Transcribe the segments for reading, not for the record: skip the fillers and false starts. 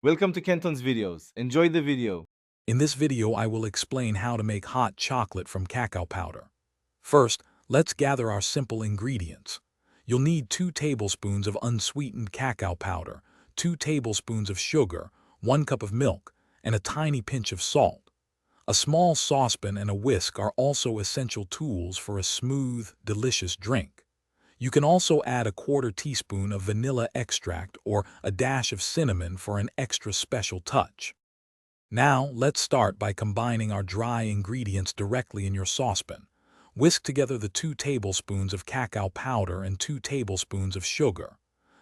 Welcome to Kenton's videos. Enjoy the video. In this video, I will explain how to make hot chocolate from cacao powder. First, let's gather our simple ingredients. You'll need 2 tablespoons of unsweetened cacao powder, 2 tablespoons of sugar, 1 cup of milk, and a tiny pinch of salt. A small saucepan and a whisk are also essential tools for a smooth, delicious drink. You can also add a 1/4 teaspoon of vanilla extract or a dash of cinnamon for an extra special touch. Now, let's start by combining our dry ingredients directly in your saucepan. Whisk together the 2 tablespoons of cacao powder and 2 tablespoons of sugar.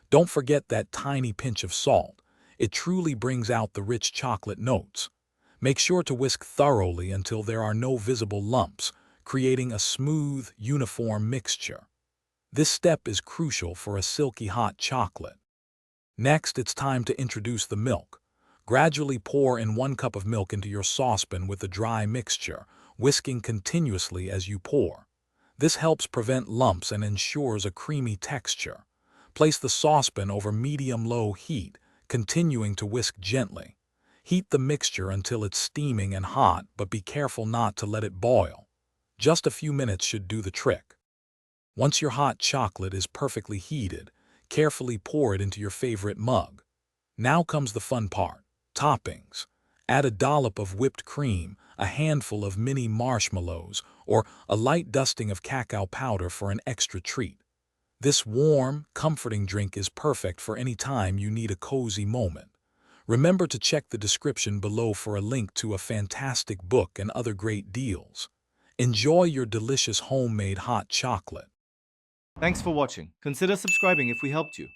Don't forget that tiny pinch of salt. It truly brings out the rich chocolate notes. Make sure to whisk thoroughly until there are no visible lumps, creating a smooth, uniform mixture. This step is crucial for a silky hot chocolate. Next, it's time to introduce the milk. Gradually pour in 1 cup of milk into your saucepan with the dry mixture, whisking continuously as you pour. This helps prevent lumps and ensures a creamy texture. Place the saucepan over medium-low heat, continuing to whisk gently. Heat the mixture until it's steaming and hot, but be careful not to let it boil. Just a few minutes should do the trick. Once your hot chocolate is perfectly heated, carefully pour it into your favorite mug. Now comes the fun part. Toppings. Add a dollop of whipped cream, a handful of mini marshmallows, or a light dusting of cacao powder for an extra treat. This warm, comforting drink is perfect for any time you need a cozy moment. Remember to check the description below for a link to a fantastic book and other great deals. Enjoy your delicious homemade hot chocolate. Thanks for watching. Consider subscribing if we helped you.